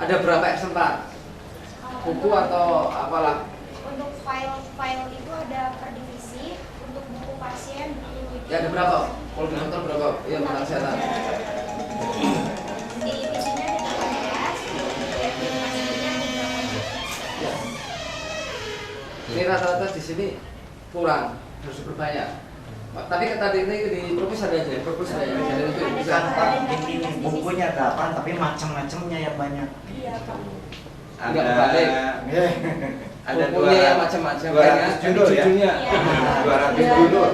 ada berapa eksemplar buku atau apalah? Untuk file itu ada per divisi. Untuk buku pasien Ya ada berapa? Kalau di kantor berapa? Iya tentang kesehatan. Di divisinya ada 13. Ini rata-rata di sini kurang, harus diperbanyak. Tapi tadi ini di perpus ada aja, perpus ada ya. Jadi itu bisa. Bukunya 8 tapi macam-macamnya yang banyak. Iya Pak. Enggak kebalik. Ada bukunya yang macam-macam. 200 judul ya. 200 judul.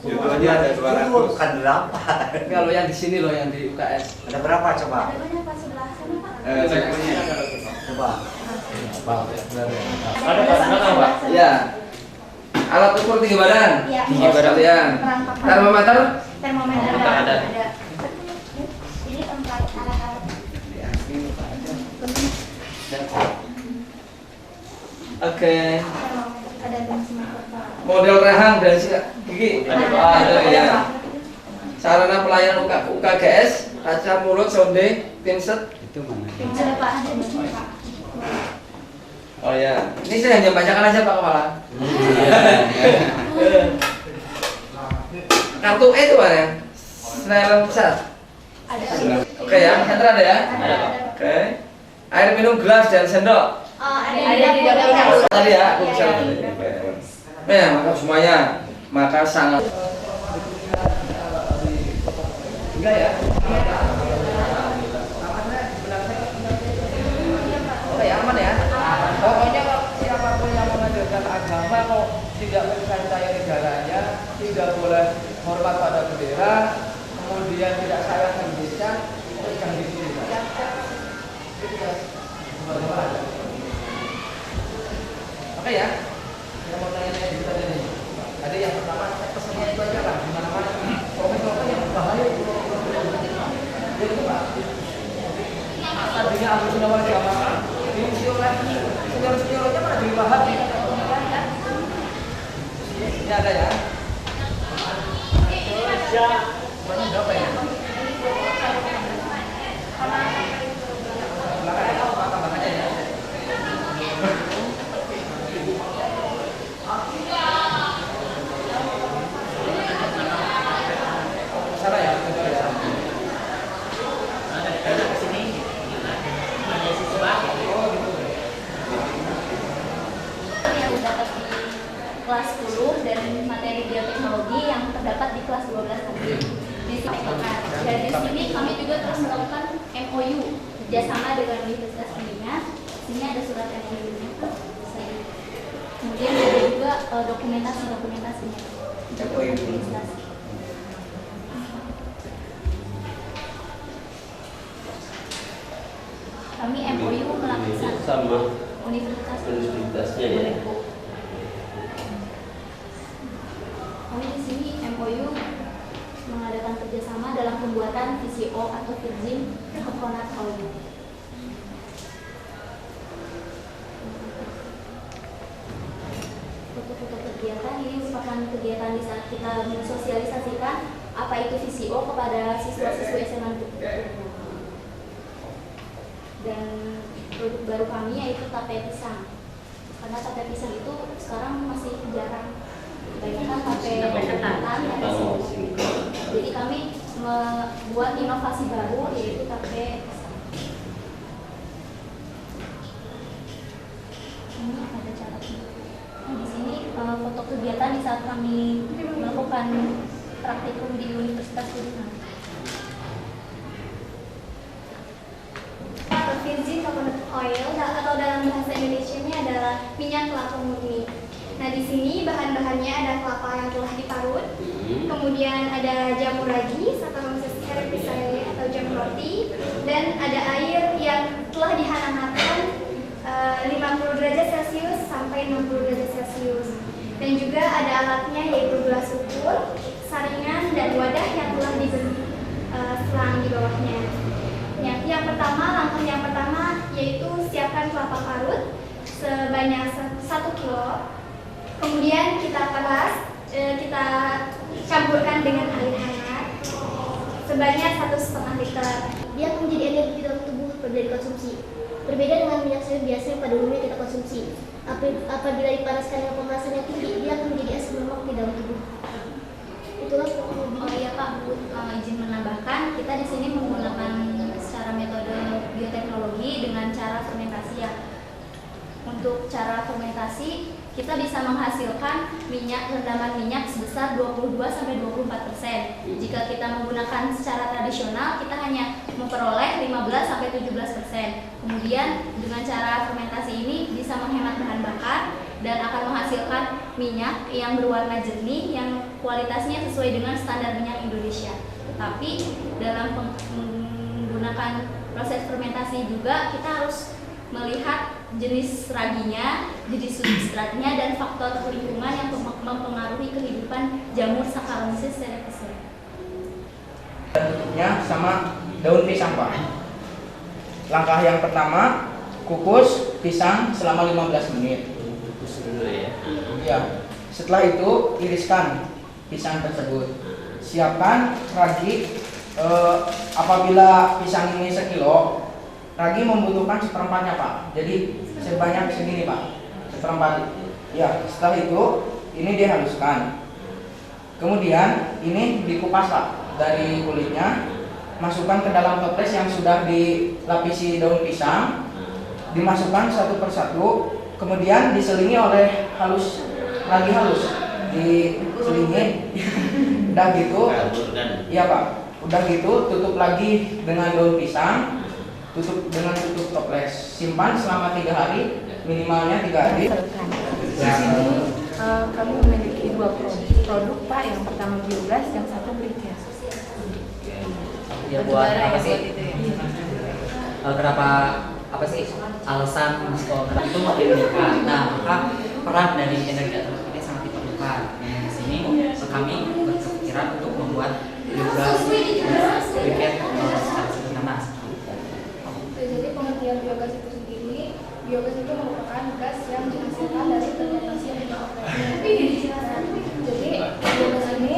Judulnya ada 200. Bukan 8. Kalau yang di sini loh, yang di UKS. Ada berapa coba? Ada banyak Pak, sebelah sana Pak. Coba. Ada Pak? Ya. Alat ukur tinggi badan. Iya. Tinggi badan ya. Termometer. Termometer ada. Ini tempat alat-alat. Oke. Ada benchmark Pak. Model rahang dan gigi. Ada ya. Sarana pelayanan UKGS, kaca mulut, sonde, pinset. Itu mana? Ada Pak, ada di sini Pak. Oh ya, ini saya hanya bacakan aja Pak Kepala. Kartu E itu mana ya? Snellen besar. Ada. Oke ya, center ada ya? Ada. Oke. Air minum gelas dan sendok. Ada di dapur. Tadi ya, aku bisa. Nah, maka semuanya, maka sangat. Enggak ya? Oke, aman ya. Pokoknya kalau siapapun yang mengajarkan agama kok tidak mencintai negaranya, tidak boleh hormat pada bendera, kemudian tidak sayang Indonesia, itu jangan dipilih. Oke ya, yang mau tanya di kita ini. Ada yang pertama pesannya itu aja lah, gimana-mana. Komen-komen yang berbahaya itu. Jadi Pak, tadinya aku sudah wajib apa? Diusi oleh senior-seniornya mana jadi paham? Ini ada ya? Banyak berapa ya? Belakang ya? Tambah aja ya? Sana ya? Yang terdapat di kelas 10 dan materi bioteknologi yang terdapat di kelas 12 tadi. Di Dan di sini kami juga terus melakukan MOU kerjasama dengan Universitas Pendidikan. Sini ada surat MOU-nya. Kemudian ada juga dokumentasinya. Kami MOU melakukan sama universitasnya ya. Kami di sini MOU mengadakan kerjasama dalam pembuatan VCO atau Virgin Coconut Oil. Foto-foto kegiatan ini merupakan kegiatan di saat kita mensosialisasikan apa itu VCO kepada siswa-siswa SMA Negeri. Dan produk baru kami yaitu tape pisang. Karena tape pisang itu sekarang masih jarang. Kebanyakan tape ketan dan VCO. Jadi kami membuat inovasi baru yaitu tape pisang. Ini ada catatnya. Nah, di sini foto kegiatan di saat kami melakukan praktikum di Universitas Pendidikan. Virgin coconut oil atau dalam bahasa Indonesia-nya adalah minyak kelapa murni. Nah, di sini bahan-bahannya ada kelapa yang telah diparut, kemudian ada jamur ragi, Saccharomyces cerevisiae atau jamur roti, dan ada air yang telah dihangatkan 50 derajat Celcius sampai 60 derajat Celcius. Dan juga ada alatnya yaitu gelas ukur, saringan, dan wadah yang telah diberi selang di bawahnya. Langkah yang pertama yaitu siapkan kelapa parut sebanyak 1 kilo. Kemudian kita peras, kita campurkan dengan air hangat sebanyak 1,5 liter. Dia akan menjadi energi dalam tubuh pada dikonsumsi. Berbeda dengan minyak sawit biasa yang pada umumnya kita konsumsi. Apabila dipanaskan dengan pemanasan yang tinggi, dia akan menjadi asam lemak di dalam tubuh. Itulah pokoknya. Oh iya Pak, Bu, izin menambahkan, kita di sini menggunakan secara metode bioteknologi dengan cara fermentasi ya. Untuk cara fermentasi, kita bisa menghasilkan rendaman minyak sebesar 22-24%. Jika kita menggunakan secara tradisional, kita hanya memperoleh 15-17%. Kemudian dengan cara fermentasi ini bisa menghemat bahan bakar dan akan menghasilkan minyak yang berwarna jernih yang kualitasnya sesuai dengan standar minyak Indonesia. Tapi dalam menggunakan proses fermentasi juga kita harus melihat jenis raginya, jenis substratnya, dan faktor lingkungan yang mempengaruhi kehidupan jamur Saccharomyces cerevisiae. Tutupnya sama daun pisang, Pak. Langkah yang pertama, kukus pisang selama 15 menit. Kukus dulu ya. Iya. Setelah itu iriskan pisang tersebut. Siapkan ragi. Apabila pisang ini 1 kilo, ragi membutuhkan 1/4-nya, Pak. Jadi sebanyak segini, Pak. 1/4. Ya, setelah itu ini dihaluskan. Kemudian ini dikupas, Pak, dari kulitnya. Masukkan ke dalam toples yang sudah dilapisi daun pisang. Dimasukkan satu persatu. Kemudian diselingi oleh ragi halus. Diselingi. Udah gitu. Iya, Pak. Udah gitu tutup lagi dengan daun pisang. Tutup dengan tutup toples, simpan selama 3 hari, minimalnya 3 hari. Di sini kami memiliki 2 produk, Pak. Yang pertama biogas, yang satu briquet. Ya buat apa sih? Kenapa apa sih alasan sekolah itu mau menikah? Nah, maka peran dari energi atomic ini sangat diperlukan. Di sini kami berpikiran untuk membuat biogas briquet panas. Jadi pengertian biogas itu sendiri, biogas itu merupakan gas yang dihasilkan dari fermentasi anaerob. Jadi biogas ini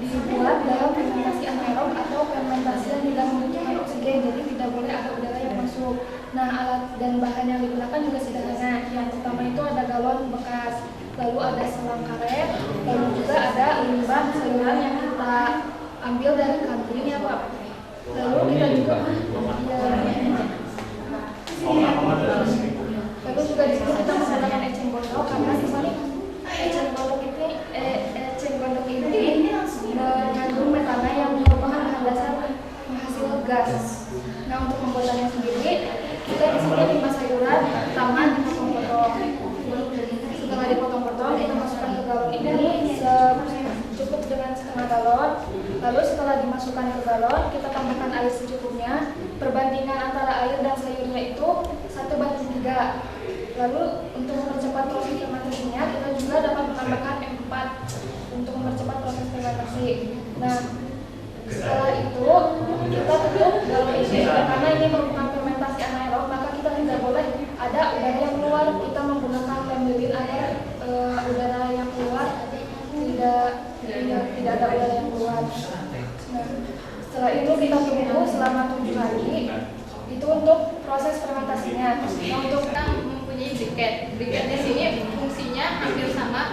dibuat dalam fermentasi anaerob atau fermentasi yang tidak membutuhkan oksigen, jadi tidak boleh ada udara yang masuk. Nah, alat dan bahan yang digunakan juga sederhana. Yang pertama itu ada galon bekas, lalu ada selang karet, lalu juga ada limbah sayuran yang kita ambil dari kantin ya, Pak. Lalu kita juga lalu juga di sini kita menggunakan eceng gondok karena di sini eceng gondok ini dengan sayurannya sendiri, kita di sini limbah sayuran pertama dipotong-potong. Setelah dipotong-potong, kita masukkan ke galon ini cukup dengan setengah galon. Lalu setelah dimasukkan ke galon, kita tambahkan air secukupnya. Perbandingan antara air dan sayurnya itu 1:3. Lalu untuk mempercepat proses fermentasinya, kita juga dapat menambahkan M4 untuk mempercepat proses fermentasi. Nah, setelah itu kita tutup galon ini, karena ini merupakan fermentasi anaerob, maka kita tidak boleh ada udara yang keluar. Kita menggunakan lem lilin agar udara yang keluar tidak ada udara yang keluar. Nah, setelah itu kita tunggu selama 7 hari. Itu untuk proses fermentasinya. Nah, untuk Kita mempunyai briket. Briket di sini fungsinya hampir sama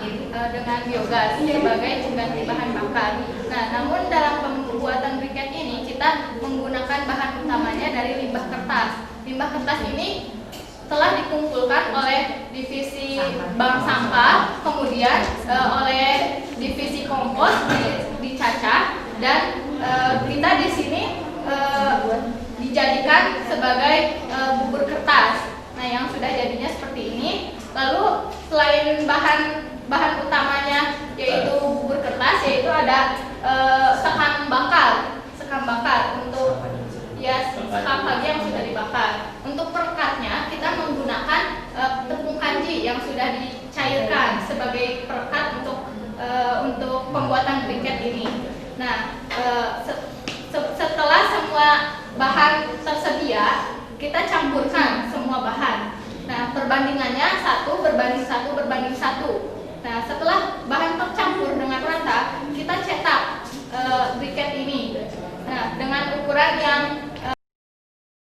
dengan biogas sebagai pengganti bahan bakar. Nah, namun dalam pembuatan briket ini kita menggunakan bahan utamanya dari limbah kertas. Limbah kertas ini telah dikumpulkan oleh divisi bank sampah, kemudian oleh divisi kompos dicacah, dan kita di sini dijadikan sebagai bubur kertas. Nah, yang sudah jadinya seperti ini. Lalu selain bahan utamanya yaitu bubur kertas, yaitu ada sekam bakar untuk sekam pagi yang sudah dibakar. Untuk perekatnya kita menggunakan tepung kanji yang sudah dicairkan sebagai perekat untuk pembuatan briket ini. Nah, setelah semua bahan tersedia, kita campurkan semua bahan. Nah, perbandingannya 1:1:1. Nah, setelah bahan